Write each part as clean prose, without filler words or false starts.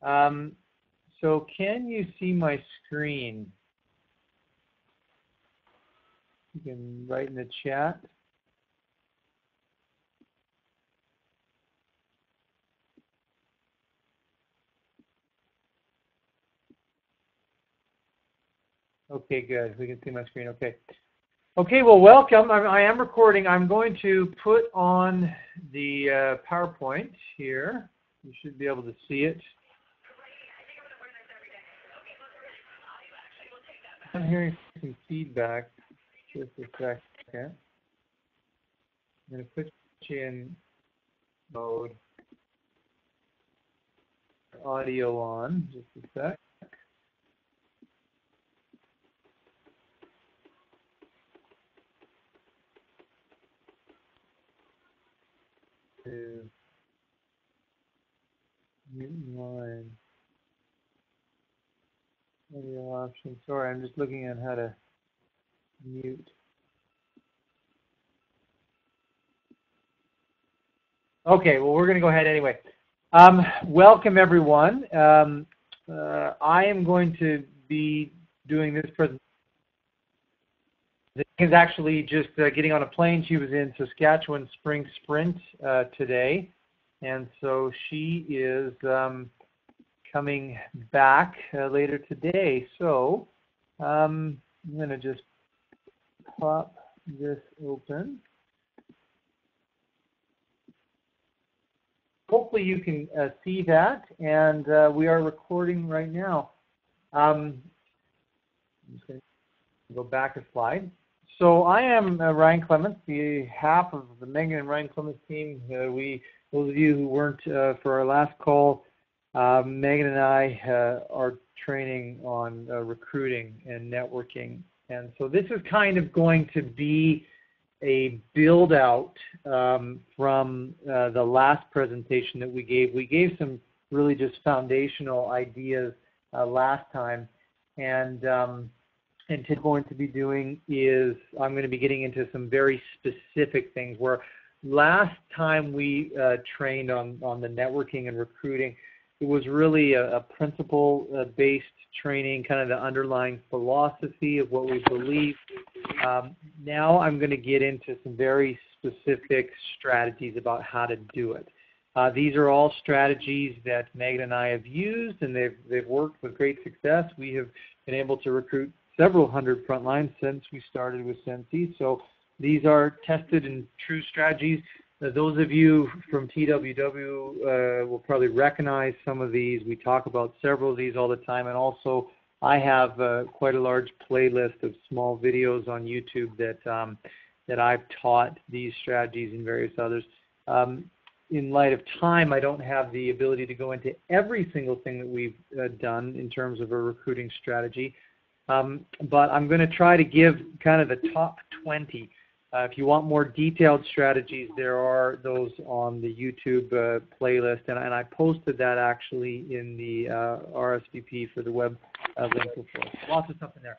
So can you see my screen? You can write in the chat. Okay, good. We can see my screen. Okay. Okay, well, welcome. I am recording. I'm going to put on the PowerPoint here. You should be able to see it. I'm hearing some feedback. Just a second. I'm going to put you in mode. Audio on. Just a sec. Mute line. Audio option. Sorry, I'm just looking at how to mute. Okay, well, we're going to go ahead anyway. Welcome, everyone. I am going to be doing this presentation. Is actually just getting on a plane. She was in Saskatchewan Spring Sprint today, and so she is coming back later today. So I'm going to just pop this open. Hopefully you can see that, and we are recording right now. I'm just going to go back a slide. So I am Ryan Clements, the half of the Megan and Ryan Clements team. Those of you who weren't for our last call, Megan and I are training on recruiting and networking. And so this is kind of going to be a build out from the last presentation that we gave. We gave some really just foundational ideas last time, and today going to be doing is I'm going to be getting into some very specific things where last time we trained on the networking and recruiting, it was really a principle-based training, kind of the underlying philosophy of what we believe. Now I'm going to get into some very specific strategies about how to do it. These are all strategies that Megan and I have used, and they've worked with great success. We have been able to recruit several hundred frontlines since we started with Scentsy. So these are tested and true strategies. Those of you from TWW will probably recognize some of these. We talk about several of these all the time, and also I have quite a large playlist of small videos on YouTube that I've taught these strategies and various others. In light of time, I don't have the ability to go into every single thing that we've done in terms of a recruiting strategy. But I'm going to try to give kind of the top 20. If you want more detailed strategies, there are those on the YouTube playlist, and I posted that actually in the RSVP for the web link before. Lots of stuff in there.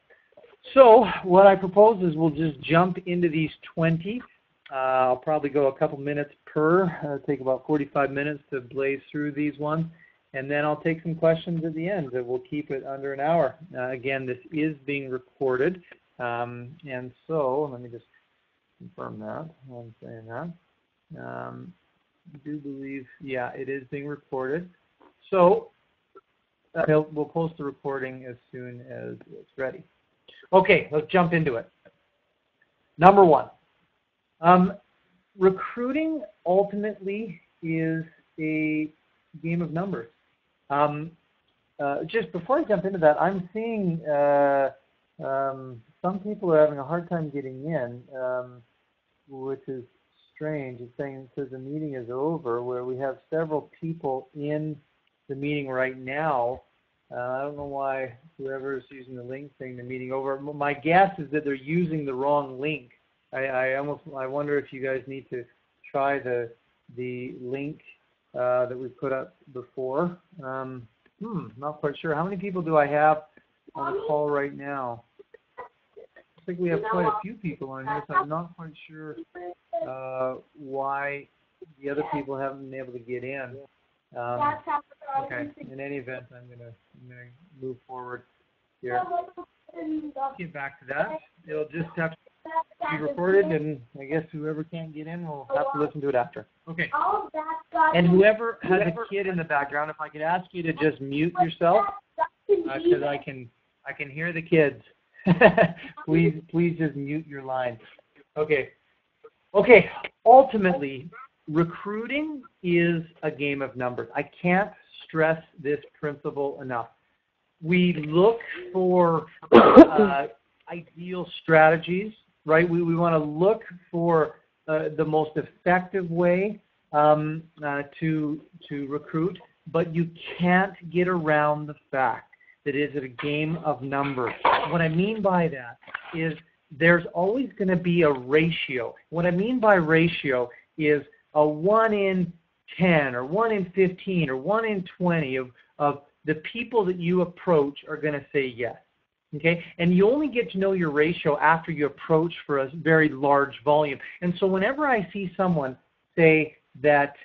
So what I propose is we'll just jump into these 20. I'll probably go a couple minutes per, take about 45 minutes to blaze through these ones. And then I'll take some questions at the end. We'll keep it under an hour. Again, this is being recorded. And so let me just confirm that while I'm saying that. I do believe, yeah, it is being recorded. So we'll post the recording as soon as it's ready. Okay, let's jump into it. Number one, recruiting ultimately is a game of numbers. Just before I jump into that, I'm seeing some people are having a hard time getting in, which is strange. It's saying it says the meeting is over, where we have several people in the meeting right now. I don't know why whoever is using the link saying the meeting over. My guess is that they're using the wrong link. I wonder if you guys need to try the link that we put up before. Not quite sure. How many people do I have on the call right now? I think we have quite a few people on here, so I'm not quite sure why the other people haven't been able to get in. Okay. In any event, I'm gonna move forward here. Get back to that. It'll just have to be recorded, and I guess whoever can't get in will have to listen to it after. Okay. And whoever has a kid in the background, if I could ask you to just mute yourself, because I can hear the kids. please just mute your line. Okay. Okay. Ultimately, recruiting is a game of numbers. I can't stress this principle enough. We look for ideal strategies, right? We want to look for the most effective way to recruit, but you can't get around the fact that it is a game of numbers. What I mean by that is there's always going to be a ratio. What I mean by ratio is a 1 in 10 or 1 in 15 or 1 in 20 of the people that you approach are going to say yes. Okay? And you only get to know your ratio after you approach for a very large volume. And so whenever I see someone say that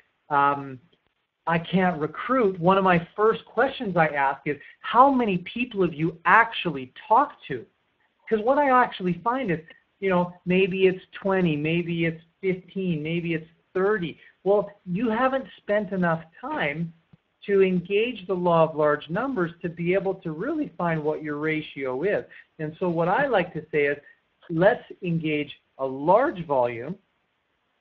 I can't recruit, one of my first questions I ask is, how many people have you actually talked to? Because what I actually find is, maybe it's 20, maybe it's 15, maybe it's 30. Well, you haven't spent enough time to engage the law of large numbers to be able to really find what your ratio is. And so what I like to say is, let's engage a large volume.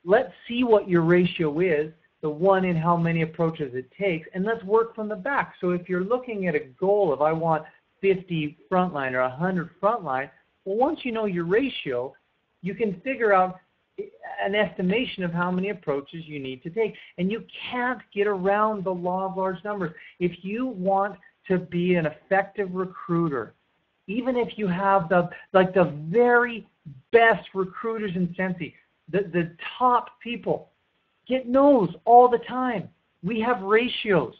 Let's see what your ratio is, the 1 in how many approaches it takes, and let's work from the back. So if you're looking at a goal of I want 50 frontline or 100 frontline, well, once you know your ratio, you can figure out an estimation of how many approaches you need to take. And you can't get around the law of large numbers. If you want to be an effective recruiter, even if you have the very best recruiters in Scentsy, the top people, get no's all the time. We have ratios.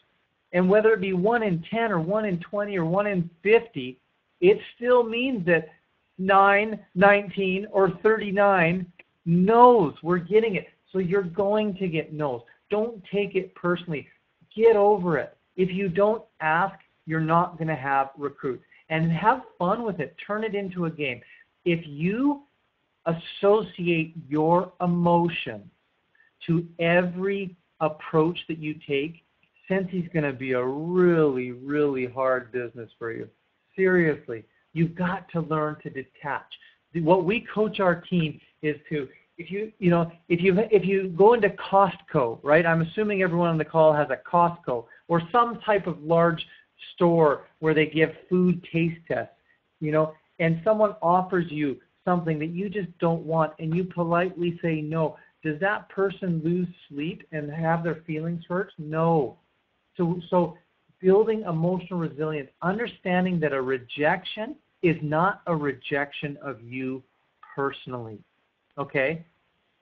And whether it be 1 in 10 or 1 in 20 or 1 in 50, it still means that 9, 19, or 39 no's. We're getting it. So you're going to get no's. Don't take it personally. Get over it. If you don't ask, you're not going to have recruits. And have fun with it. Turn it into a game. If you associate your emotion to every approach that you take, Scentsy's going to be a really, really hard business for you. Seriously. You've got to learn to detach. What we coach our team is to, if you go into Costco, right? I'm assuming everyone on the call has a Costco or some type of large store where they give food taste tests, and someone offers you something that you just don't want and you politely say no. Does that person lose sleep and have their feelings hurt? No. So building emotional resilience, understanding that a rejection is not a rejection of you personally, okay?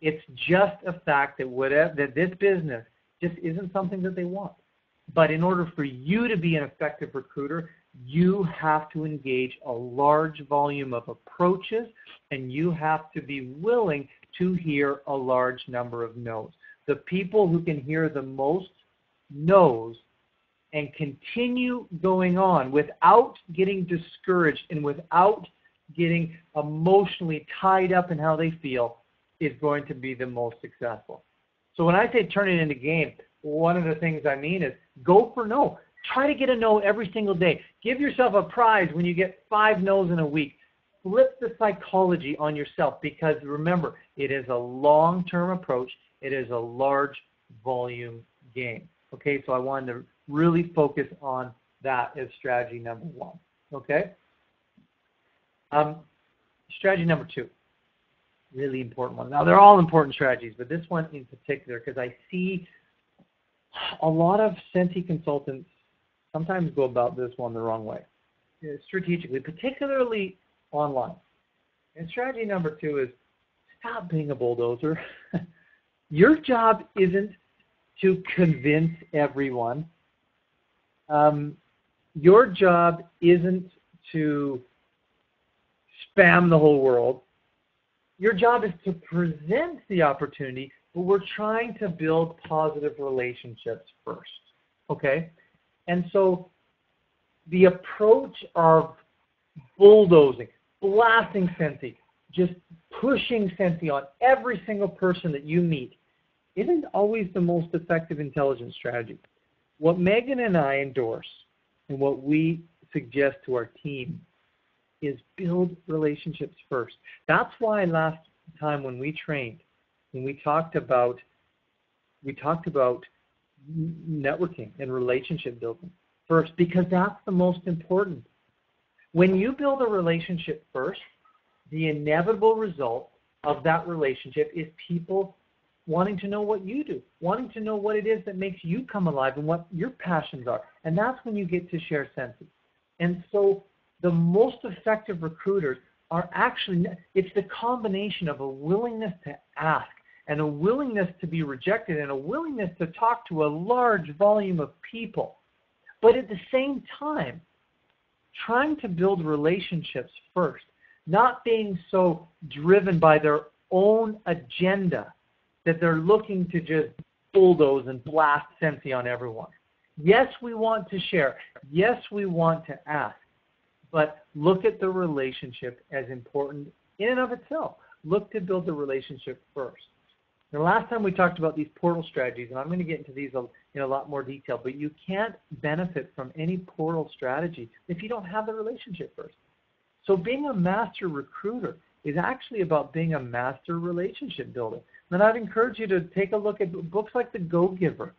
It's just a fact that this business just isn't something that they want. But in order for you to be an effective recruiter, you have to engage a large volume of approaches, and you have to be willing to hear a large number of no's. The people who can hear the most no's and continue going on without getting discouraged and without getting emotionally tied up in how they feel is going to be the most successful. So when I say turn it into game, one of the things I mean is go for no. Try to get a no every single day. Give yourself a prize when you get 5 no's in a week. Flip the psychology on yourself, because remember, it is a long-term approach. It is a large volume game. Okay, so I wanted to really focus on that as strategy number 1. Okay? Strategy number 2, really important one. Now, they're all important strategies, but this one in particular, because I see a lot of Scentsy consultants sometimes go about this one the wrong way, strategically, particularly online. And strategy number 2 is stop being a bulldozer. Your job isn't to convince everyone. Your job isn't to spam the whole world. Your job is to present the opportunity, but we're trying to build positive relationships first. okay? And so the approach of bulldozing, blasting Scentsy, just pushing Scentsy on every single person that you meet isn't always the most effective intelligence strategy. What Megan and I endorse and what we suggest to our team is build relationships first. That's why last time when we trained, when we talked about networking and relationship building first, because that's the most important. When you build a relationship first, the inevitable result of that relationship is people wanting to know what you do, wanting to know what it is that makes you come alive and what your passions are. And that's when you get to share Scentsy. And so the most effective recruiters are actually, it's the combination of a willingness to ask and a willingness to be rejected and a willingness to talk to a large volume of people. But at the same time, trying to build relationships first, not being so driven by their own agenda that they're looking to just bulldoze and blast Scentsy on everyone. Yes, we want to share. Yes, we want to ask. But look at the relationship as important in and of itself. Look to build the relationship first. The last time we talked about these portal strategies, and I'm going to get into these in a lot more detail, but you can't benefit from any portal strategy if you don't have the relationship first. So being a master recruiter is actually about being a master relationship builder. And I'd encourage you to take a look at books like The Go-Giver.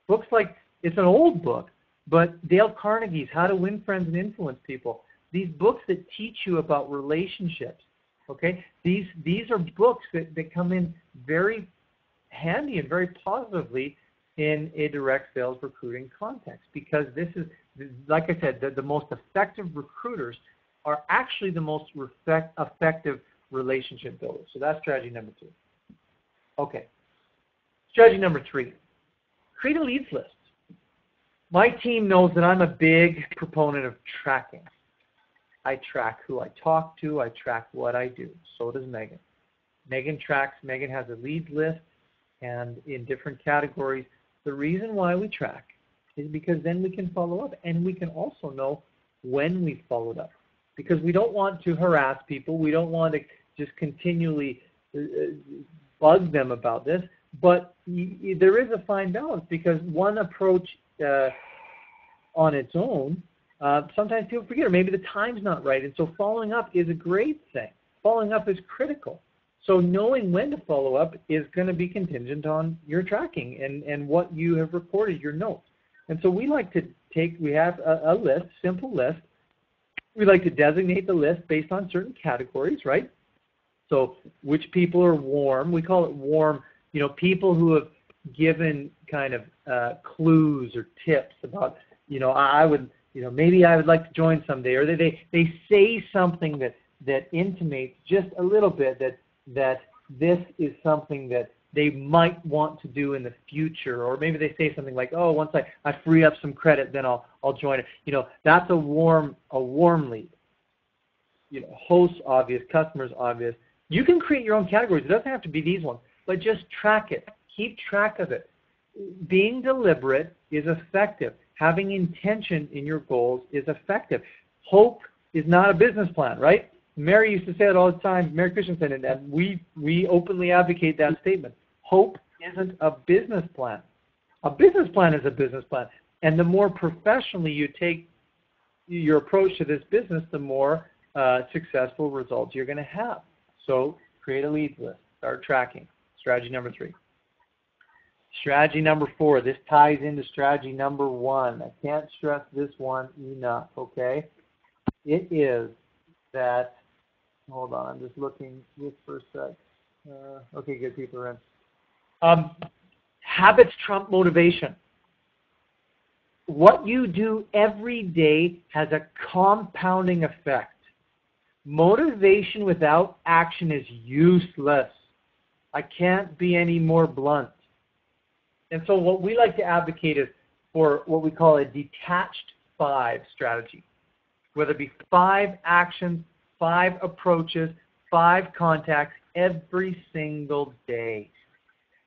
Books like, it's an old book, but Dale Carnegie's How to Win Friends and Influence People. These books that teach you about relationships, okay? These are books that come in very handy and very positively in a direct sales recruiting context, because this is, like I said, the most effective recruiters are actually the most effective relationship builders. So that's strategy number 2. Okay. Strategy number 3, create a leads list. My team knows that I'm a big proponent of tracking. I track who I talk to. I track what I do. So does Megan. Megan tracks. Megan has a leads list, and in different categories. The reason why we track is because then we can follow up, and we can also know when we followed up. Because we don't want to harass people. We don't want to just continually bug them about this. But there is a fine balance, because one approach on its own, sometimes people forget, or maybe the time's not right. And so following up is a great thing. Following up is critical. So knowing when to follow up is going to be contingent on your tracking and what you have recorded, your notes. And so we like to we have a list, simple list. We like to designate the list based on certain categories, right? So which people are warm. We call it warm, people who have given kind of clues or tips about, I would, maybe I would like to join someday, or they say something that intimates just a little bit that this is something that they might want to do in the future, or maybe they say something like, oh, once I free up some credit, then I'll join it. That's a warm lead. Hosts obvious, customers obvious. You can create your own categories. It doesn't have to be these ones, but just track it. Keep track of it. Being deliberate is effective. Having intention in your goals is effective. Hope is not a business plan, right? Mary used to say it all the time. Mary Christensen, and we openly advocate that statement. Hope isn't a business plan. A business plan is a business plan. And the more professionally you take your approach to this business, the more successful results you're going to have. So create a leads list. Start tracking. Strategy number 3. Strategy number 4. This ties into strategy number 1. I can't stress this one enough, okay? It is that, hold on, I'm just looking this for a sec. Okay, good, people are in. Habits trump motivation. What you do every day has a compounding effect. Motivation without action is useless. I can't be any more blunt. And so what we like to advocate is for what we call a detached 5 strategy, whether it be 5 actions, 5 approaches, 5 contacts every single day.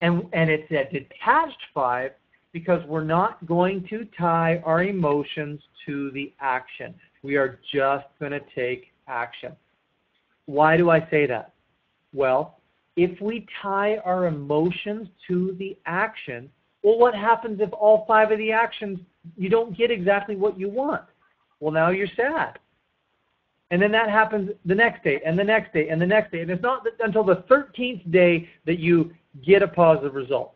And it's a detached 5 because we're not going to tie our emotions to the action. We are just going to take action. Why do I say that? Well, if we tie our emotions to the action, well, what happens if all 5 of the actions, you don't get exactly what you want? Well, now you're sad. And then that happens the next day, and the next day, and the next day. And it's not until the 13th day that you get a positive result.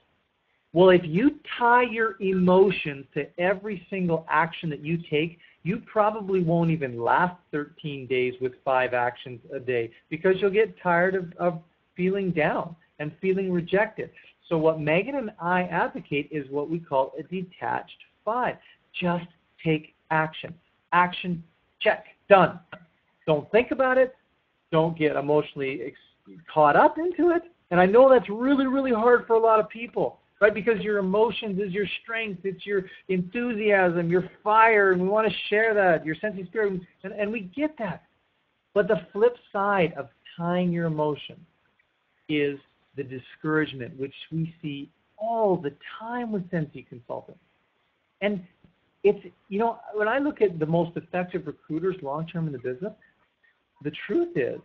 Well, if you tie your emotions to every single action that you take, you probably won't even last 13 days with 5 actions a day, because you'll get tired of feeling down and feeling rejected. So what Megan and I advocate is what we call a detached 5. Just take action. Action, check, done. Don't think about it. Don't get emotionally caught up into it. And I know that's really, really hard for a lot of people, right? Because your emotions is your strength. It's your enthusiasm, your fire, and we want to share that, your sense of spirit, and we get that. But the flip side of tying your emotions is the discouragement, which we see all the time with Scentsy consultants. And it's, you know, when I look at the most effective recruiters long-term in the business, the truth is,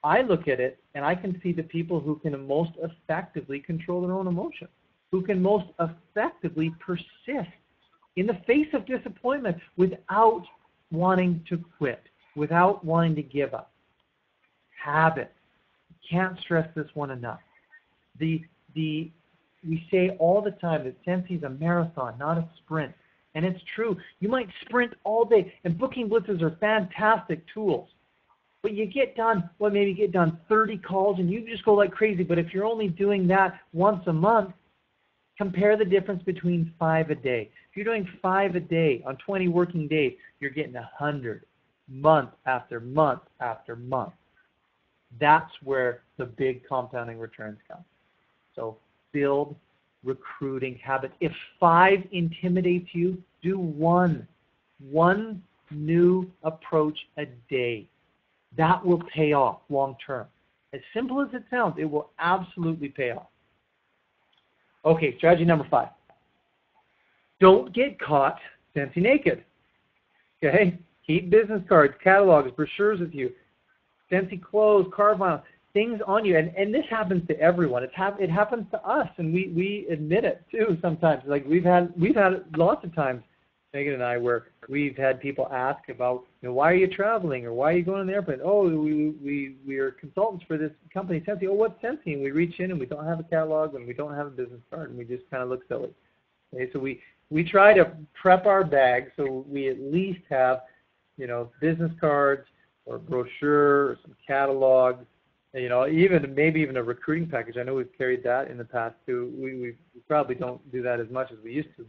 I look at it and I can see the people who can most effectively control their own emotions, who can most effectively persist in the face of disappointment without wanting to quit, without wanting to give up. Habit. Can't stress this one enough. We say all the time that Scentsy is a marathon, not a sprint. And it's true. You might sprint all day, and booking blitzes are fantastic tools. But you get done, well, maybe get done 30 calls, and you just go like crazy. But if you're only doing that once a month, compare the difference between 5 a day. If you're doing 5 a day on 20 working days, you're getting 100 month after month after month. That's where the big compounding returns come. So build recruiting habits. If 5 intimidates you, do one new approach a day. That will pay off long term. As simple as it sounds, it will absolutely pay off. Okay, strategy number 5. Don't get caught Scentsy naked. Okay? Keep business cards, catalogs, brochures with you. Scentsy clothes, card vinyl, things on you. And this happens to everyone. It happens to us, and we admit it too sometimes. Like we've had lots of times, Megan and I, where we've had people ask about, why are you traveling, or why are you going on the airplane? Oh, we are consultants for this company, Scentsy. Oh, what's Scentsy? And we reach in and we don't have a catalog and we don't have a business card, and we just kind of look silly. Okay, so we try to prep our bag so we at least have, business cards or brochure or some catalogs, maybe even a recruiting package. I know we've carried that in the past too. We probably don't do that as much as we used to,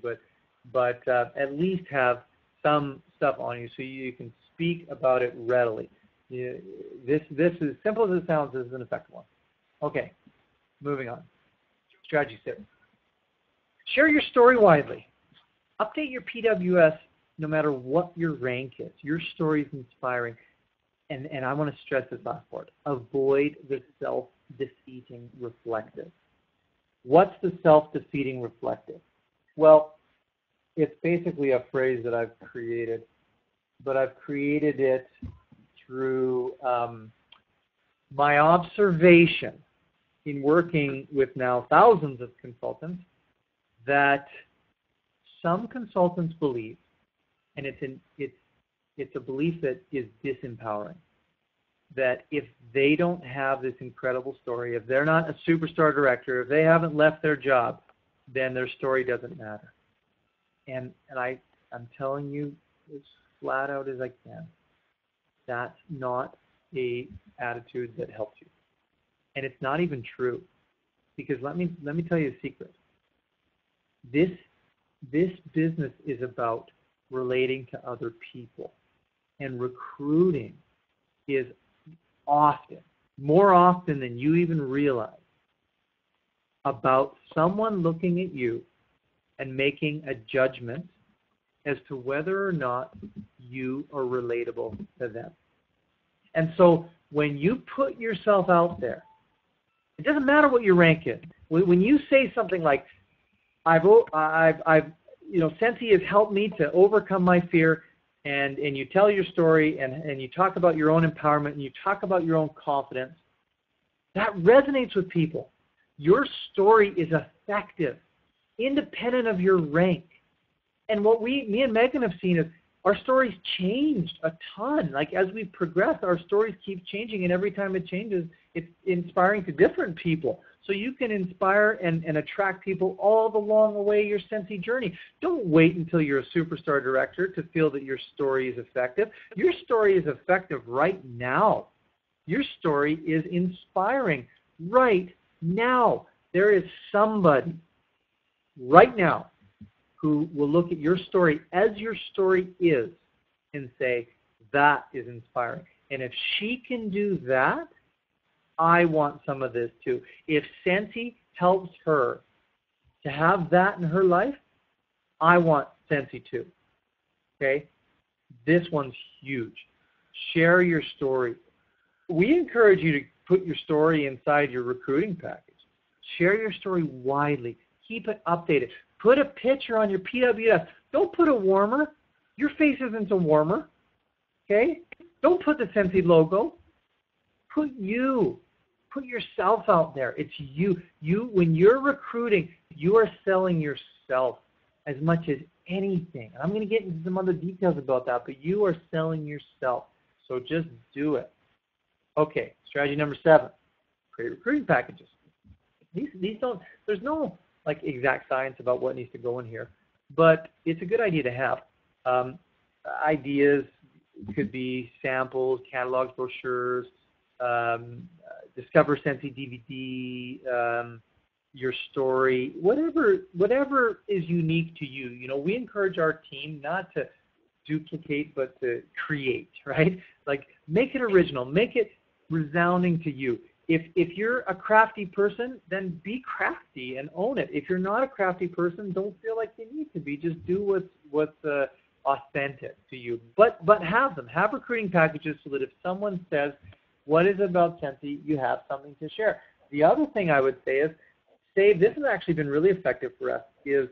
but at least have some stuff on you so you can speak about it readily. This is simple as it sounds. This is an effective one. Okay, moving on. Strategy 6. Share your story widely. Update your PWS no matter what your rank is. Your story is inspiring. And I want to stress this last part. Avoid the self-defeating reflective. What's the self-defeating reflective? Well, it's basically a phrase that I've created, but I've created it through my observation in working with now thousands of consultants that some consultants believe, and it's a belief that is disempowering, that if they don't have this incredible story, if they're not a superstar director, if they haven't left their job, then their story doesn't matter. And I'm telling you as flat out as I can, that's not a attitude that helps you. And it's not even true. Because let me tell you a secret. This business is about relating to other people. And recruiting is often, more often than you even realize, about someone looking at you and making a judgment as to whether or not you are relatable to them. And so when you put yourself out there, it doesn't matter what your rank is. When you say something like, Scentsy has helped me to overcome my fear, and you tell your story, and you talk about your own empowerment, and you talk about your own confidence. That resonates with people. Your story is effective, independent of your rank. And what me and Megan have seen is our stories changed a ton. Like, as we progress, our stories keep changing, and every time it changes, it's inspiring to different people. So you can inspire and attract people all along the way your Scentsy journey. Don't wait until you're a superstar director to feel that your story is effective. Your story is effective right now. Your story is inspiring right now. There is somebody right now who will look at your story as your story is and say, that is inspiring. And if she can do that, I want some of this too. If Scentsy helps her to have that in her life, I want Scentsy too. Okay? This one's huge. Share your story. We encourage you to put your story inside your recruiting package. Share your story widely. Keep it updated. Put a picture on your PWS. Don't put a warmer. Your face isn't a warmer. Okay? Don't put the Scentsy logo. Put you. Put yourself out there. It's you. When you're recruiting, you are selling yourself as much as anything. I'm going to get into some other details about that, but you are selling yourself. So just do it. Okay, strategy number 7, create recruiting packages. These don't, there's no like exact science about what needs to go in here, but it's a good idea to have. Ideas could be samples, catalogs, brochures, Discover Scentsy DVD, your story, whatever is unique to you. You know, we encourage our team not to duplicate, but to create, right? Like, make it original, make it resounding to you. If you're a crafty person, then be crafty and own it. If you're not a crafty person, don't feel like you need to be. Just do what's authentic to you. But have them. Have recruiting packages so that if someone says, what is it about Scentsy, you have something to share. The other thing I would say is, this has actually been really effective for us, is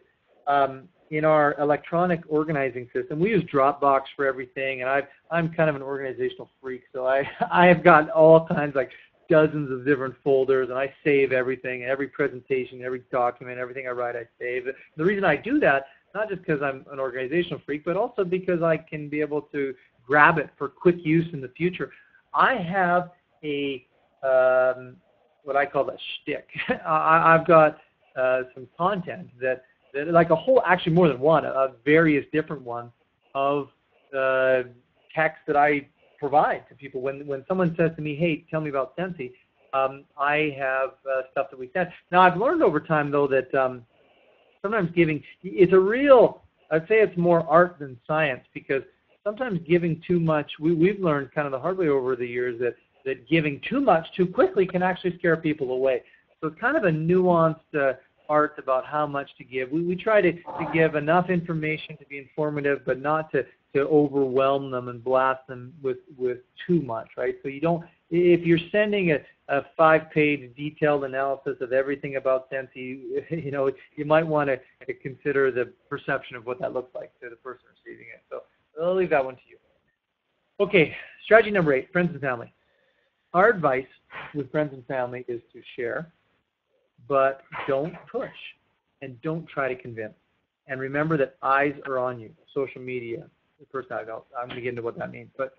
in our electronic organizing system, we use Dropbox for everything, and I'm kind of an organizational freak, so I have got all kinds, like dozens of different folders, and I save everything, every presentation, every document, everything I write, I save. The reason I do that, not just because I'm an organizational freak, but also because I can be able to grab it for quick use in the future. I have a what I call a shtick. I've got some content that like a whole, actually more than one, of various different ones of text that I provide to people. When someone says to me, hey, tell me about Scentsy, I have stuff that we send. Now, I've learned over time, though, that sometimes giving, it's a real, I'd say it's more art than science, because sometimes giving too much, we've learned kind of the hard way over the years that giving too much too quickly can actually scare people away. So it's kind of a nuanced art about how much to give. We try to give enough information to be informative, but not to overwhelm them and blast them with too much, right? So you don't, if you're sending a 5-page detailed analysis of everything about Scentsy, you know, you might want to consider the perception of what that looks like to the person receiving it. So I'll leave that one to you. Okay, strategy number 8, friends and family. Our advice with friends and family is to share, but don't push and don't try to convince. And remember that eyes are on you. Social media, personality, I'm going to get into what that means. But,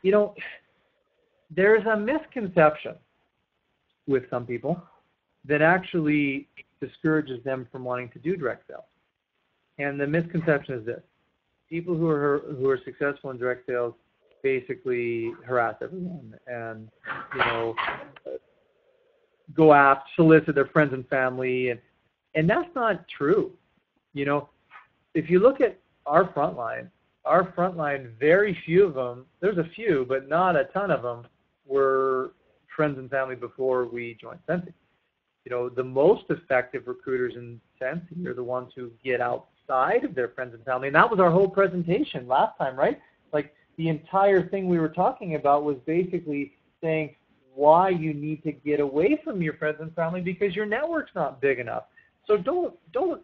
you know, there's a misconception with some people that actually discourages them from wanting to do direct sales. And the misconception is this: people who are successful in direct sales basically harass everyone and, you know, go after, solicit their friends and family, and that's not true. You know, if you look at our frontline, very few of them, there's a few, but not a ton of them, were friends and family before we joined Scentsy. You know, the most effective recruiters in Scentsy are the ones who get outside of their friends and family, and that was our whole presentation last time, right? Like, the entire thing we were talking about was basically saying why you need to get away from your friends and family because your network's not big enough. So don't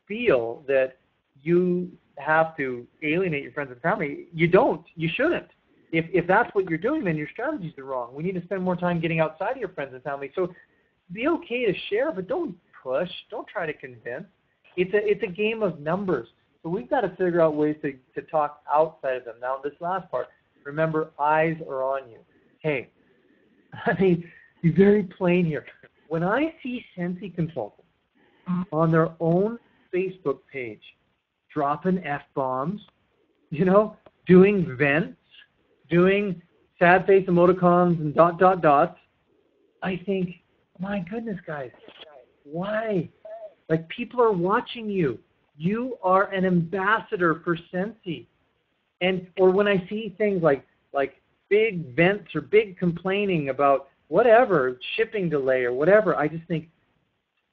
feel that you have to alienate your friends and family. You don't. You shouldn't. If that's what you're doing, then your strategies are wrong. We need to spend more time getting outside of your friends and family. So be okay to share, but don't push. Don't try to convince. It's a game of numbers. So we've got to figure out ways to talk outside of them. Now, this last part, remember, eyes are on you. Hey, I mean, be very plain here. When I see Scentsy consultants on their own Facebook page dropping F-bombs, doing vents, doing sad face emoticons and dots, I think, my goodness, guys, why? Like, people are watching you. You are an ambassador for Scentsy. Or when I see things like big vents or big complaining about whatever, shipping delay or whatever, I just think,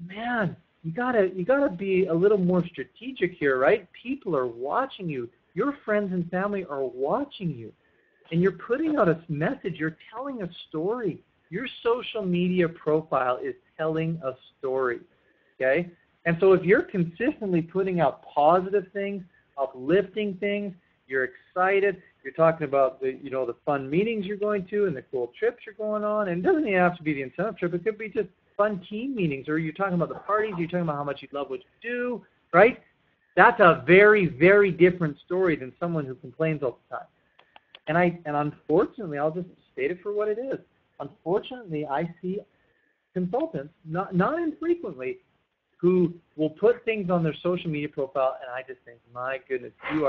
man, you gotta be a little more strategic here, right? People are watching you. Your friends and family are watching you. And you're putting out a message. You're telling a story. Your social media profile is telling a story, okay? And so if you're consistently putting out positive things, uplifting things, you're excited, you're talking about the fun meetings you're going to and the cool trips you're going on, and it doesn't even have to be the incentive trip. It could be just fun team meetings, or you're talking about the parties, you're talking about how much you love what you do, right? That's a very, very different story than someone who complains all the time. And unfortunately, I'll just state it for what it is. Unfortunately, I see consultants, not infrequently, who will put things on their social media profile, and I just think, my goodness, you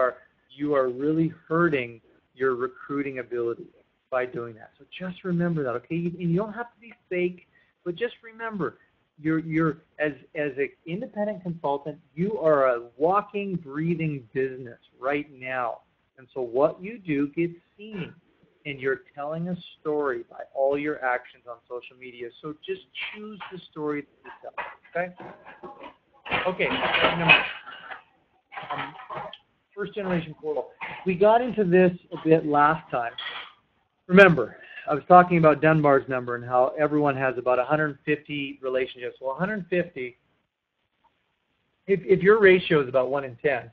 are really hurting your recruiting ability by doing that. So just remember that, okay? And you don't have to be fake, but just remember, you're as an independent consultant, you are a walking, breathing business right now. And so what you do gets seen, and you're telling a story by all your actions on social media. So just choose the story that you tell, okay? Okay, first generation portal. We got into this a bit last time. Remember, I was talking about Dunbar's number and how everyone has about 150 relationships. Well, 150, if your ratio is about 1 in 10,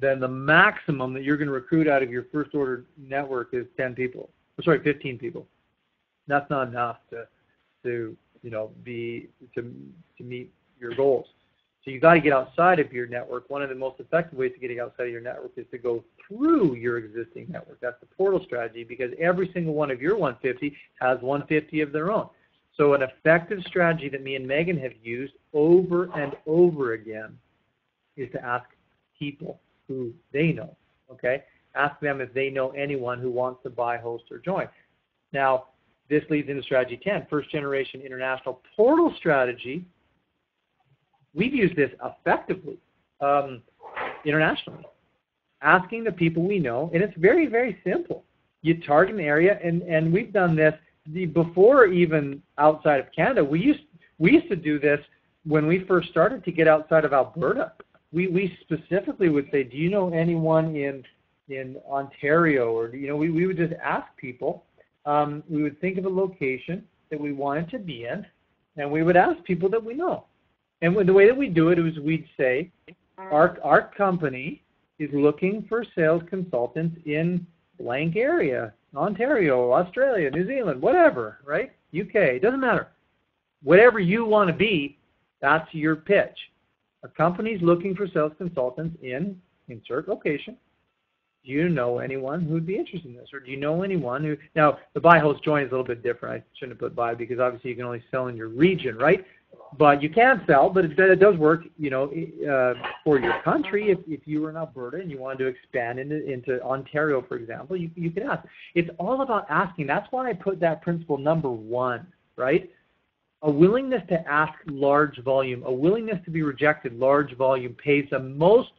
then the maximum that you're going to recruit out of your first order network is 15 people. That's not enough to meet your goals. So you've got to get outside of your network. One of the most effective ways to getting outside of your network is to go through your existing network. That's the portal strategy, because every single one of your 150 has 150 of their own. So an effective strategy that me and Megan have used over and over again is to ask people who they know, okay? Ask them if they know anyone who wants to buy, host, or join. Now, this leads into strategy 10, first generation international portal strategy. We've used this effectively internationally, asking the people we know, and it's very, very simple. You target an area, and we've done this before even outside of Canada. We used to do this when we first started to get outside of Alberta. We specifically would say, do you know anyone in Ontario? Or, we would just ask people. We would think of a location that we wanted to be in, and we would ask people that we know. And the way that we do it is we'd say, our company is looking for sales consultants in blank area, Ontario, Australia, New Zealand, whatever, right? UK, it doesn't matter. Whatever you want to be, that's your pitch. A company's looking for sales consultants in insert location. Do you know anyone who would be interested in this? Or do you know anyone who... Now, the buy, host, join is a little bit different. I shouldn't have put buy because obviously you can only sell in your region, right? But you can sell, but it does work, for your country. If you were in Alberta and you wanted to expand into Ontario, for example, you can ask. It's all about asking. That's why I put that principle number 1, right? A willingness to ask large volume, a willingness to be rejected large volume pays the most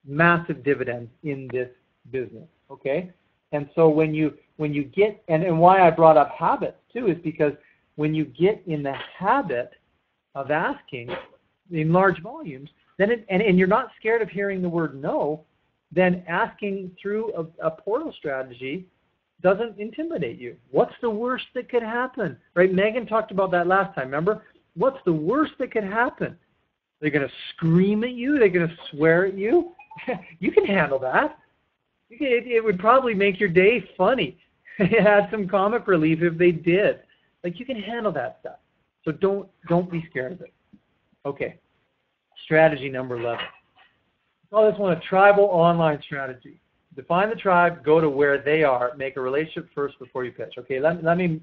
massive dividends in this business, okay? And so when you get, and why I brought up habits too, is because when you get in the habit of asking in large volumes, then and you're not scared of hearing the word no, then asking through a portal strategy doesn't intimidate you. What's the worst that could happen? Right? Megan talked about that last time, remember? What's the worst that could happen? They're going to scream at you. They're going to swear at you. You can handle that. It would probably make your day funny. It had some comic relief if they did. Like, you can handle that stuff. So don't be scared of it. Okay. Strategy number 11. Call this one a tribal online strategy. Define the tribe, go to where they are, make a relationship first before you pitch. Okay, let me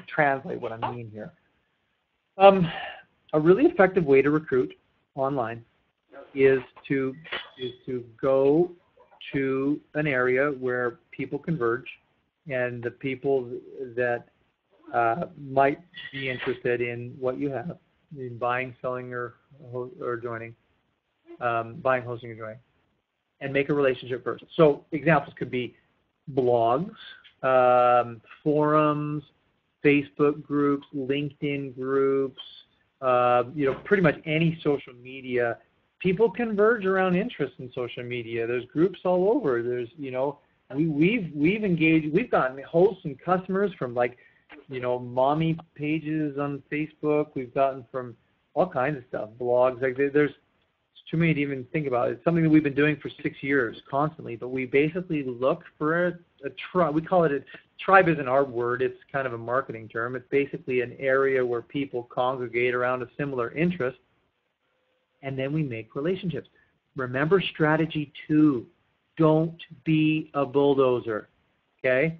translate what I mean here. A really effective way to recruit online is to go to an area where people converge, and the people that might be interested in what you have, in buying, selling, or joining, buying, hosting, or joining, and make a relationship first. So examples could be blogs, forums, Facebook groups, LinkedIn groups, pretty much any social media. People converge around interest in social media. There's groups all over. There's, we've engaged, we've gotten hosts and customers from mommy pages on Facebook. We've gotten from all kinds of stuff, blogs. Like there's too many to even think about. It's something that we've been doing for 6 years constantly, but we basically look for a tribe. We call it a tribe. Isn't our word. It's kind of a marketing term. It's basically an area where people congregate around a similar interest, and then we make relationships. Remember strategy 2. Don't be a bulldozer, okay?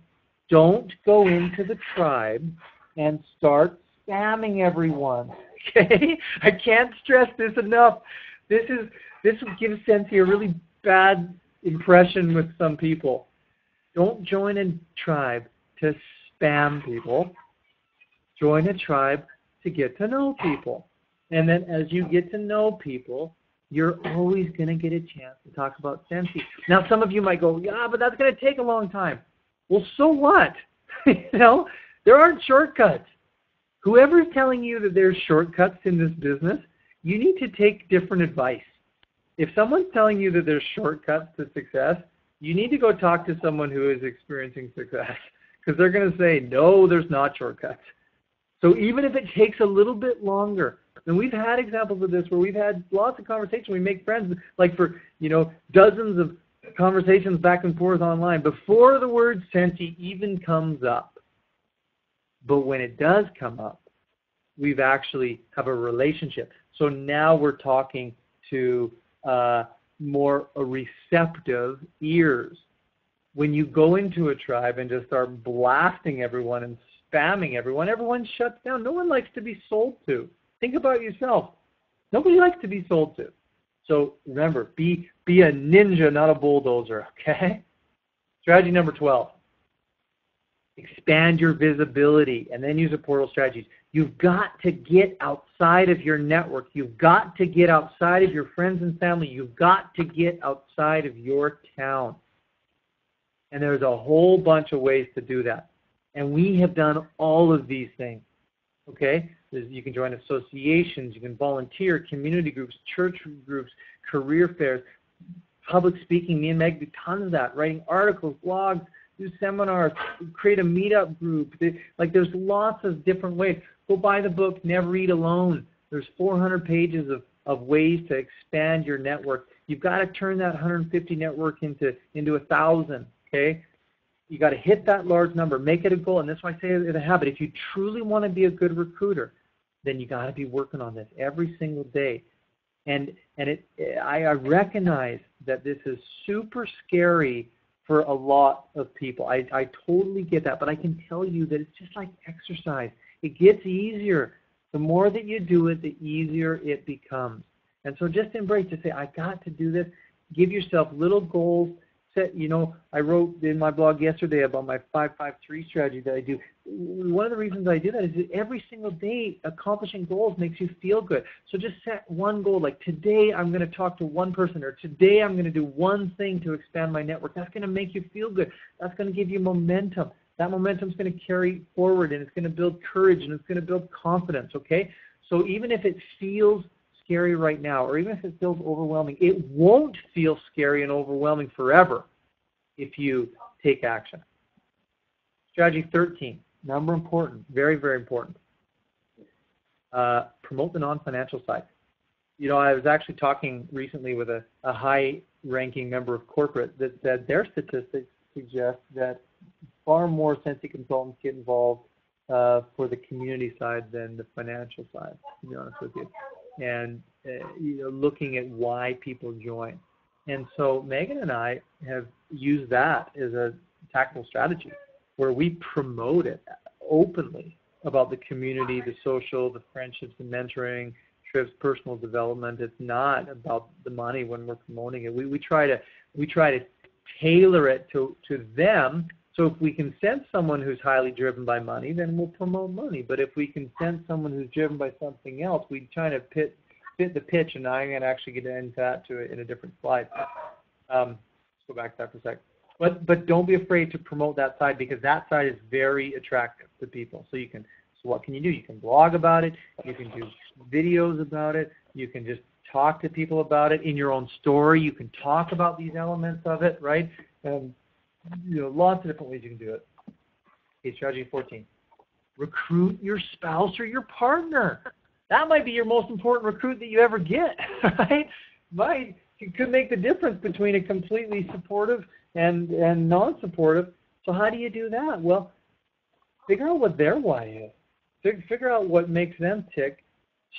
Don't go into the tribe and start spamming everyone, okay? I can't stress this enough. This gives Scentsy a really bad impression with some people. Don't join a tribe to spam people. Join a tribe to get to know people. And then as you get to know people, you're always going to get a chance to talk about Scentsy. Now, some of you might go, yeah, but that's going to take a long time. Well, so what? There aren't shortcuts. Whoever's telling you that there's shortcuts in this business, you need to take different advice. If someone's telling you that there's shortcuts to success, you need to go talk to someone who is experiencing success, because they're going to say, no, there's not shortcuts. So even if it takes a little bit longer, and we've had examples of this where we've had lots of conversations, we make friends, like for, dozens of conversations back and forth online before the word Scentsy even comes up. But when it does come up, we've actually have a relationship. So now we're talking to more receptive ears. When you go into a tribe and just start blasting everyone and spamming everyone, everyone shuts down. No one likes to be sold to. Think about yourself. Nobody likes to be sold to. So remember, be a ninja, not a bulldozer, okay? Strategy number 12. Expand your visibility and then use a portal strategies. You've got to get outside of your network. You've got to get outside of your friends and family. You've got to get outside of your town. And there's a whole bunch of ways to do that. And we have done all of these things, okay? You can join associations, you can volunteer, community groups, church groups, career fairs, public speaking. Me and Meg do tons of that, writing articles, blogs, do seminars, create a meetup group. There's lots of different ways. Go buy the book, Never Eat Alone. There's 400 pages of ways to expand your network. You've got to turn that 150 network into 1,000, okay? You got to hit that large number, make it a goal, and that's why I say it's a habit. If you truly want to be a good recruiter, then you got to be working on this every single day. And I recognize that this is super scary for a lot of people. I totally get that, but I can tell you that it's just like exercise. It gets easier. The more that you do it, the easier it becomes. And so just embrace, just say, I got to do this. Give yourself little goals. I wrote in my blog yesterday about my 5-5-3 strategy that I do. One of the reasons I do that is that every single day accomplishing goals makes you feel good. So just set one goal, like today I'm going to talk to one person, or today I'm going to do one thing to expand my network. That's going to make you feel good. That's going to give you momentum. That momentum is going to carry forward, and it's going to build courage, and it's going to build confidence, okay? So even if it feels scary right now, or even if it feels overwhelming, it won't feel scary and overwhelming forever if you take action. Strategy 13, number important, very, very important. promote the non-financial side. You know, I was actually talking recently with a high-ranking member of corporate that said their statistics suggest that far more Scentsy consultants get involved for the community side than the financial side, to be honest with you. And you know, looking at why people join. And so Megan and I have used that as a tactical strategy where we promote it openly about the community, the social, the friendships and mentoring, trips, personal development. It's not about the money when we're promoting it. We try to tailor it to them. So if we can sense someone who's highly driven by money, then we'll promote money. But if we can sense someone who's driven by something else, we try to fit the pitch, and I'm going to actually get into that in a different slide. Let's go back to that for a sec. But don't be afraid to promote that side, because that side is very attractive to people. So what can you do? You can blog about it. You can do videos about it. You can just talk to people about it. In your own story, you can talk about these elements of it, right? You know, lots of different ways you can do it. Okay, strategy 14. Recruit your spouse or your partner. That might be your most important recruit that you ever get, right? It could make the difference between a completely supportive and non-supportive. So how do you do that? Well, figure out what their why is. Figure out what makes them tick.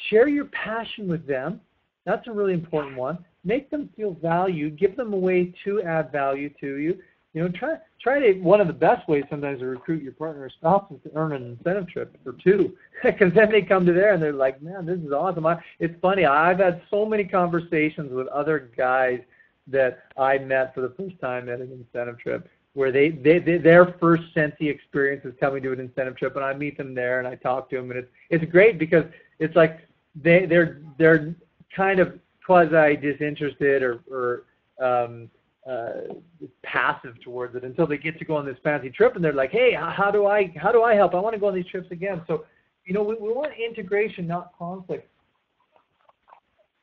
Share your passion with them. That's a really important one. Make them feel valued. Give them a way to add value to you. You know, try to, one of the best ways sometimes to recruit your partner or spouse is to earn an incentive trip or two, because then they come to there and they're like, man, this is awesome. It's funny, I've had so many conversations with other guys that I met for the first time at an incentive trip, where their first Scentsy experience is coming to an incentive trip, and I meet them there and I talk to them, and it's great, because it's like they're kind of quasi disinterested or passive towards it until they get to go on this fancy trip, and they're like, hey, how do I help? I want to go on these trips again. So, you know, we want integration, not conflict.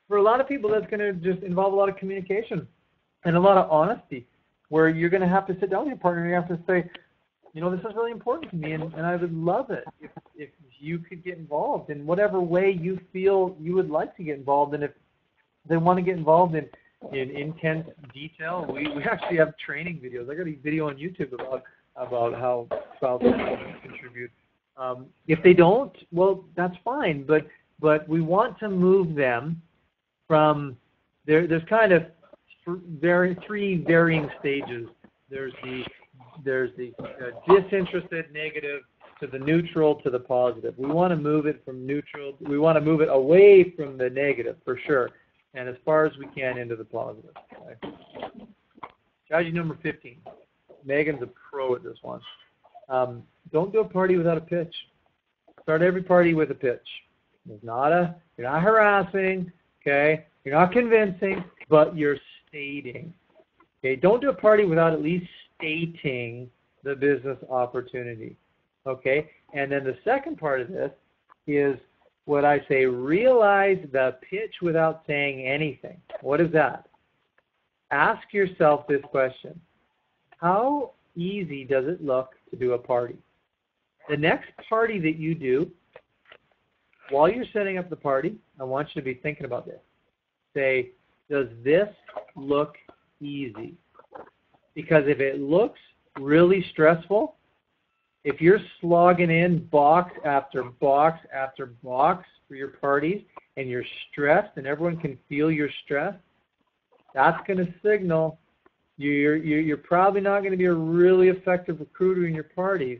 For a lot of people, that's going to just involve a lot of communication and a lot of honesty, where you're going to have to sit down with your partner and you have to say, you know, this is really important to me, and I would love it if you could get involved in whatever way you feel you would like to get involved. And if they want to get involved in intense detail, we actually have training videos. I got a video on YouTube about how spouses can contribute. If they don't, well, that's fine. But we want to move them from there. There's kind of three varying stages. There's the disinterested negative to the neutral to the positive. We want to move it from neutral. We want to move it away from the negative for sure, and as far as we can into the positive. Okay. Strategy number 15. Megan's a pro at this one. Don't do a party without a pitch. Start every party with a pitch. You're not harassing, okay? You're not convincing, but you're stating. Okay, don't do a party without at least stating the business opportunity. Okay, and then the second part of this is what I say, realize the pitch without saying anything. What is that? Ask yourself this question. How easy does it look to do a party? The next party that you do, while you're setting up the party, I want you to be thinking about this. Say, does this look easy? Because if it looks really stressful, if you're slogging in box after box after box for your parties and you're stressed and everyone can feel your stress, that's going to signal you're probably not going to be a really effective recruiter in your parties.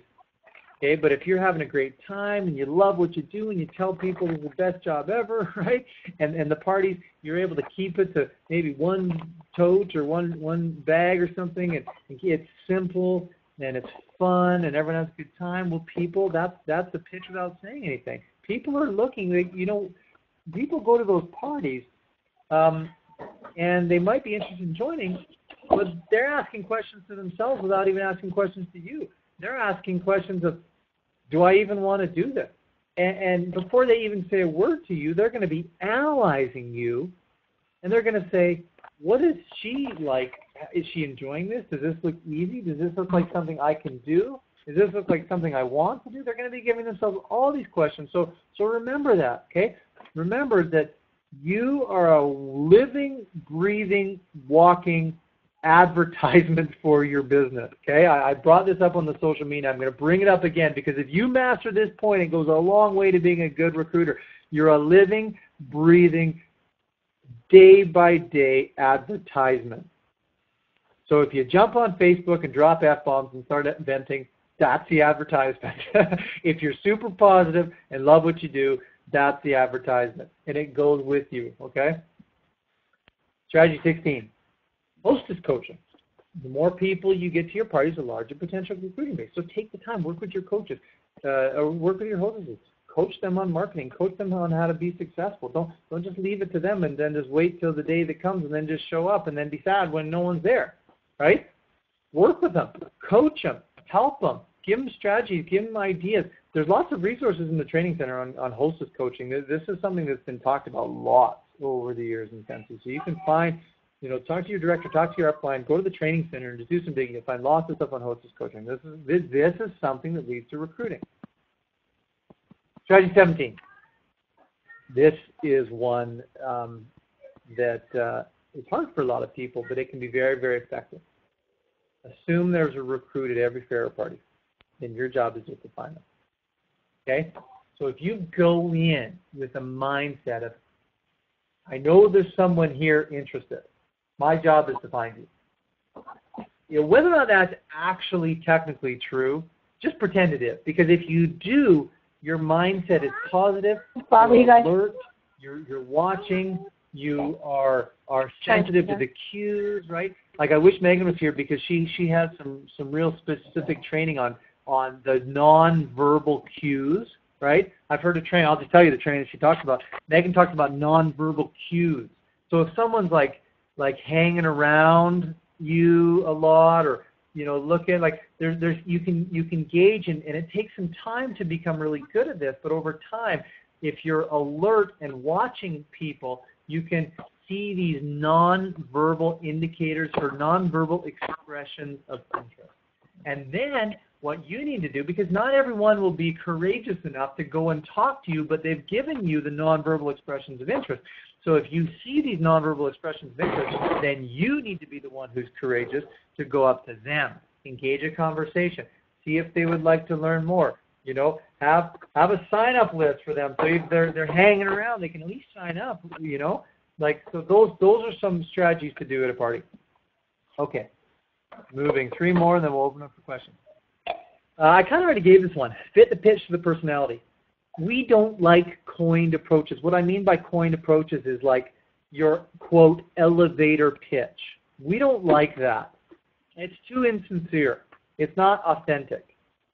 Okay, but if you're having a great time and you love what you do and you tell people it's the best job ever, right? And the parties, you're able to keep it to maybe one tote or one bag or something, and it's simple and it's fun and everyone has a good time. Well, people, that's the pitch without saying anything. People are looking, people go to those parties and they might be interested in joining, but they're asking questions to themselves without even asking questions to you. They're asking questions of, do I even want to do this? And before they even say a word to you, they're going to be analyzing you, and they're going to say, what is she like? Is she enjoying this? Does this look easy? Does this look like something I can do? Does this look like something I want to do? They're going to be giving themselves all these questions. So remember that, okay? Remember that you are a living, breathing, walking advertisement for your business, okay? I brought this up on the social media. I'm going to bring it up again because if you master this point, it goes a long way to being a good recruiter. You're a living, breathing, day-by-day advertisement. So if you jump on Facebook and drop F-bombs and start venting, that's the advertisement. If you're super positive and love what you do, that's the advertisement. And it goes with you, okay? Strategy 16, Hostess Coaching. The more people you get to your parties, the larger potential recruiting base. So take the time, work with your coaches, or work with your hostesses. Coach them on marketing. Coach them on how to be successful. Don't just leave it to them and then just wait till the day that comes and then just show up and then be sad when no one's there, right? Work with them. Coach them. Help them. Give them strategies. Give them ideas. There's lots of resources in the training center on hostess coaching. This is something that's been talked about lots over the years in Scentsy. So you can find, talk to your director, talk to your upline, go to the training center and just do some digging. You'll find lots of stuff on hostess coaching. This is something that leads to recruiting. Strategy 17. This is one that is hard for a lot of people, but it can be very, very effective. Assume there's a recruit at every fair party, and your job is just to find them. Okay? So if you go in with a mindset of, I know there's someone here interested. My job is to find you. Whether or not that's actually technically true, just pretend it is. Because if you do, your mindset is positive, you're alert, you're watching, you are sensitive to the cues, right? Like I wish Megan was here because she has some real specific training on the non-verbal cues, right? I've heard a training, I'll just tell you the training she talks about. Megan talks about non-verbal cues. So if someone's like hanging around you a lot or looking like there's you can gauge and it takes some time to become really good at this, but over time, if you're alert and watching people, you can see these non-verbal indicators or non-verbal expressions of interest. And then what you need to do, because not everyone will be courageous enough to go and talk to you, but they've given you the non-verbal expressions of interest. So if you see these nonverbal expressions of interest, then you need to be the one who's courageous to go up to them, engage a conversation, see if they would like to learn more. Have a sign-up list for them. So if they're hanging around, they can at least sign up. So those are some strategies to do at a party. Okay, moving 3 more, and then we'll open up for questions. I kind of already gave this one. Fit the pitch to the personality. We don't like coined approaches. What I mean by coined approaches is like your, quote, elevator pitch. We don't like that. It's too insincere. It's not authentic.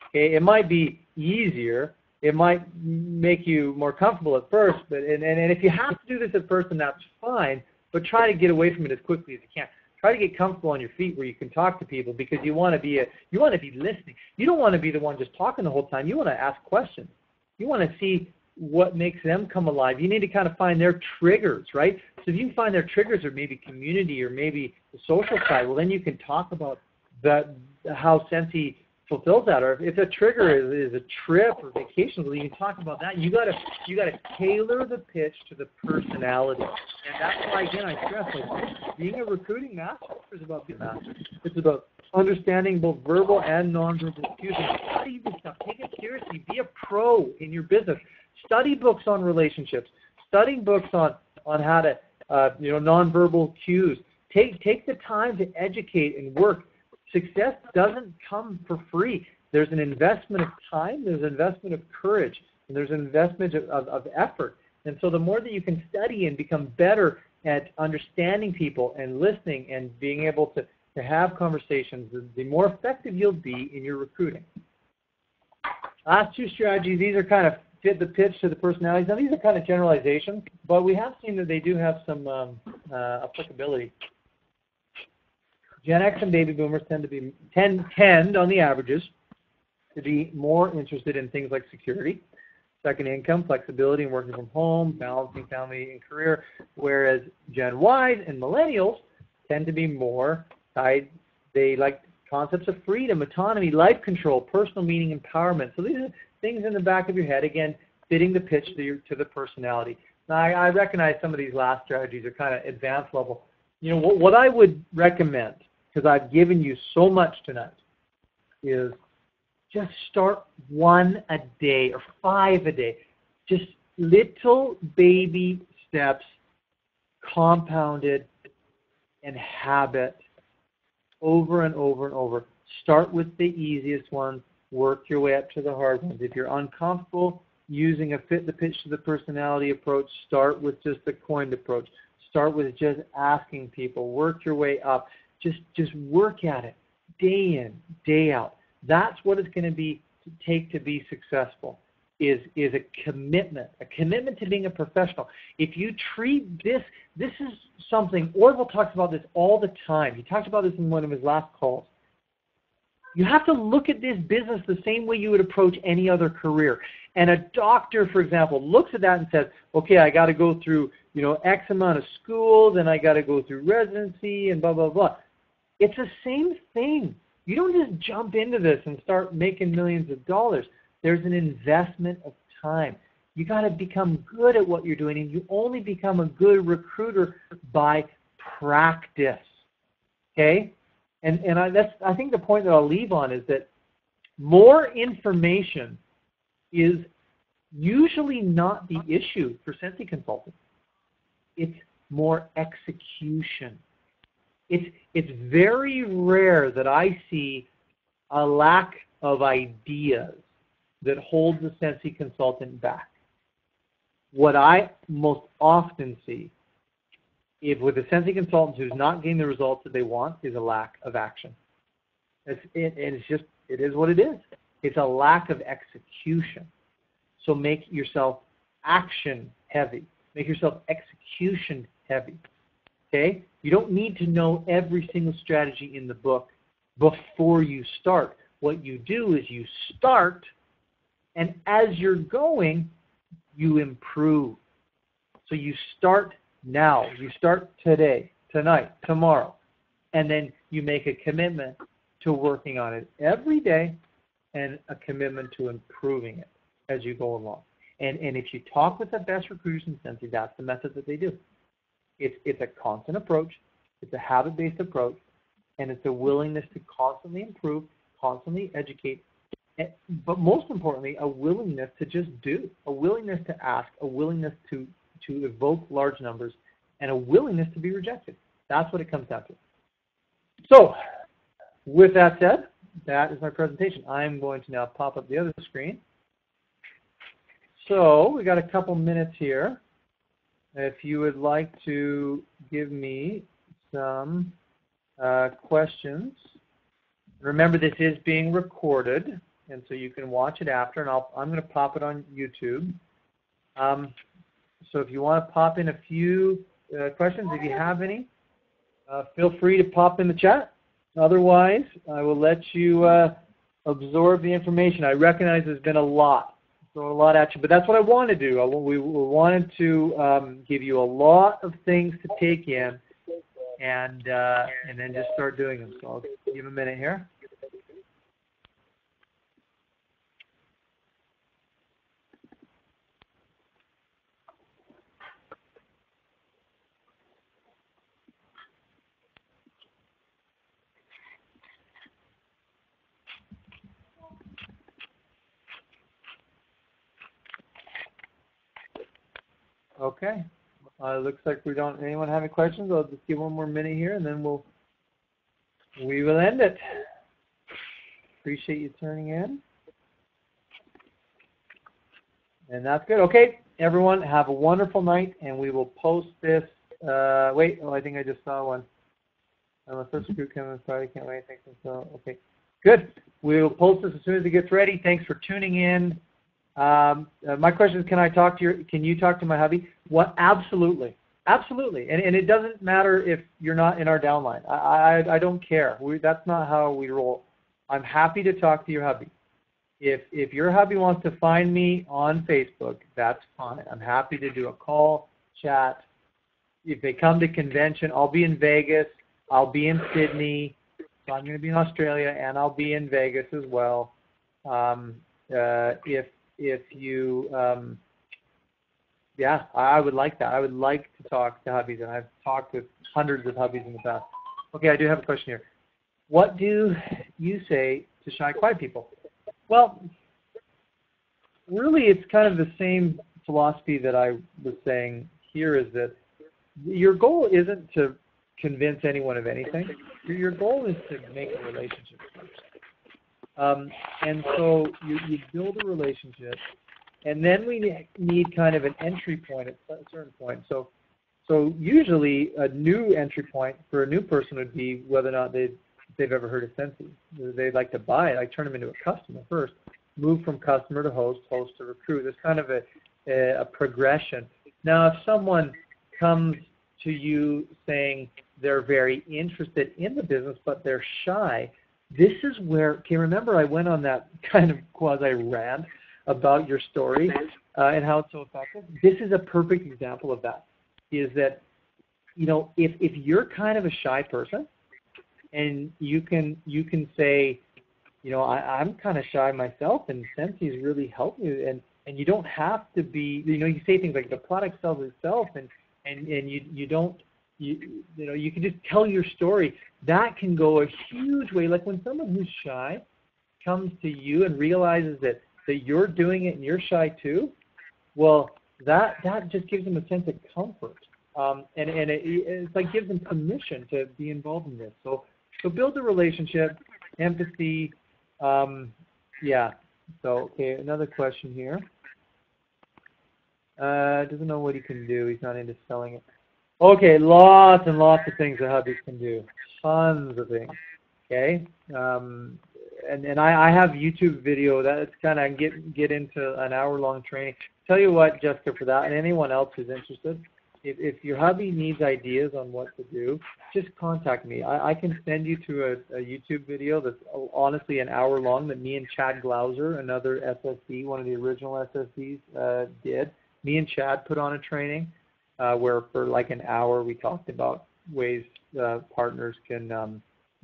Okay? It might be easier. It might make you more comfortable at first, but and if you have to do this at first, then that's fine, but try to get away from it as quickly as you can. Try to get comfortable on your feet where you can talk to people because you want to be listening. You don't want to be the one just talking the whole time. You want to ask questions. You want to see what makes them come alive. You need to kind of find their triggers, right? So if you can find their triggers or maybe community or maybe the social side, well, then you can talk about how Scentsy fulfills that. Or if a trigger is a trip or vacation, well, you can talk about that. You got to tailor the pitch to the personality. And that's why, again, I stress, like, being a recruiting master is about being a master. It's about understanding both verbal and nonverbal cues. And study this stuff. Take it seriously. Be a pro in your business. Study books on relationships. Study books on how to, nonverbal cues. Take the time to educate and work. Success doesn't come for free. There's an investment of time, there's an investment of courage, and there's an investment of effort. And so the more that you can study and become better at understanding people and listening and being able to have conversations, the more effective you'll be in your recruiting. Last 2 strategies, these are kind of fit the pitch to the personalities. Now, these are kind of generalizations, but we have seen that they do have some applicability. Gen X and baby boomers tend on the averages to be more interested in things like security, second income, flexibility, and working from home, balancing family and career, whereas Gen Y and millennials tend to be more tied. They like concepts of freedom, autonomy, life control, personal meaning, empowerment. So these are things in the back of your head, again, fitting the pitch to the personality. Now, I recognize some of these last strategies are kind of advanced level. You know, what I would recommend, because I've given you so much tonight, is just start 1 a day or 5 a day. Just little baby steps, compounded and habit over and over and over. Start with the easiest ones, work your way up to the hard ones. If you're uncomfortable using a fit the pitch to the personality approach, start with just the coined approach. Start with just asking people, work your way up. Just work at it day in, day out. That's what it's going to take to be successful, is a commitment to being a professional. If you treat this is something, Orville talks about this all the time. He talked about this in one of his last calls. You have to look at this business the same way you would approach any other career. And a doctor, for example, looks at that and says, okay, I got to go through, X amount of school, then I got to go through residency and blah, blah, blah. It's the same thing. You don't just jump into this and start making millions of dollars. There's an investment of time. You got to become good at what you're doing, and you only become a good recruiter by practice. Okay? And I think the point that I'll leave on is that more information is usually not the issue for Scentsy consultants. It's more execution. It's very rare that I see a lack of ideas that holds the Scentsy consultant back. What I most often see, if with a Scentsy consultant who's not getting the results that they want, is a lack of action. It is what it is. It's a lack of execution. So make yourself action heavy. Make yourself execution heavy. Okay? You don't need to know every single strategy in the book before you start. What you do is you start, and as you're going, you improve. So you start now. You start today, tonight, tomorrow, and then you make a commitment to working on it every day and a commitment to improving it as you go along. And if you talk with the best recruiters in Scentsy, that's the method that they do. It's a constant approach, it's a habit-based approach, and it's a willingness to constantly improve, constantly educate, but most importantly, a willingness to just do, a willingness to ask, a willingness to evoke large numbers, and a willingness to be rejected. That's what it comes down to. So, with that said, that is my presentation. I'm going to now pop up the other screen. So, we got a couple minutes here. If you would like to give me some questions. Remember, this is being recorded, and so you can watch it after, and I'm going to pop it on YouTube. So if you want to pop in a few questions, if you have any, feel free to pop in the chat. Otherwise, I will let you absorb the information. I recognize there's been a lot at you, but that's what I want to do. We wanted to give you a lot of things to take in, and then just start doing them. So I'll give a minute here. Okay. Looks like we don't. Anyone have any questions? I'll just give one more minute here, and then we will end it. Appreciate you turning in. And that's good. Okay, everyone, have a wonderful night, and we will post this. I think I just saw one. The first group coming on Friday. Can't wait. Thanks. So, okay, good. We will post this as soon as it gets ready. Thanks for tuning in. My question is, can you talk to my hubby? What? Absolutely. Absolutely. And it doesn't matter if you're not in our downline. I don't care. That's not how we roll. I'm happy to talk to your hubby. If your hubby wants to find me on Facebook, that's fine. I'm happy to do a call, chat. If they come to convention, I'll be in Vegas. I'll be in Sydney. So I'm going to be in Australia, and I'll be in Vegas as well. If you, yeah, I would like that. I would like to talk to hubbies, and I've talked with hundreds of hubbies in the past. Okay, I do have a question here. What do you say to shy, quiet people? Well, really, it's kind of the same philosophy that I was saying here, is that your goal isn't to convince anyone of anything. Your goal is to make a relationship first. And so you build a relationship, and then we need kind of an entry point at a certain point. So usually a new entry point for a new person would be whether or not they've ever heard of Scentsy. They'd like to buy it. I turn them into a customer first. Move from customer to host, host to recruit. There's kind of a progression. Now, if someone comes to you saying they're very interested in the business but they're shy, this is where, okay, remember I went on that kind of quasi-rant about your story and how it's so effective? This is a perfect example of that, is that, you know, if you're kind of a shy person and you can say, you know, I'm kind of shy myself, and Scentsy's really helped me, and you don't have to be, you know, you say things like the product sells itself, and you don't, you know, you can just tell your story. That can go a huge way. Like when someone who's shy comes to you and realizes that you're doing it and you're shy too, well, that just gives them a sense of comfort, and it's like gives them permission to be involved in this. So build a relationship, empathy. Yeah. So, okay, another question here. Doesn't know what he can do. He's not into selling it. Okay, lots and lots of things that hubbies can do. Tons of things. Okay. And I have YouTube video that's kind of get into an hour-long training. Tell you what, Jessica, for that, and anyone else who's interested, if your hubby needs ideas on what to do, just contact me. I can send you to a YouTube video that's honestly an hour long that me and Chad Glauser, another SSD, one of the original SSDs, did. Me and Chad put on a training where for like an hour we talked about ways partners can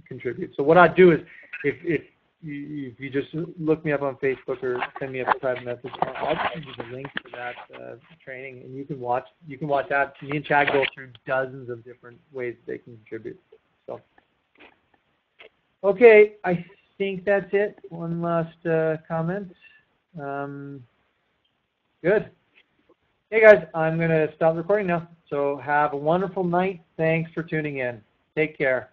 contribute. So what I do is if you just look me up on Facebook or send me a private message, I'll just send you the link to that training, and you can watch that. Me and Chad go through dozens of different ways they can contribute. So, okay, I think that's it. One last comment. Good. Hey guys, I'm going to stop recording now. So have a wonderful night. Thanks for tuning in. Take care.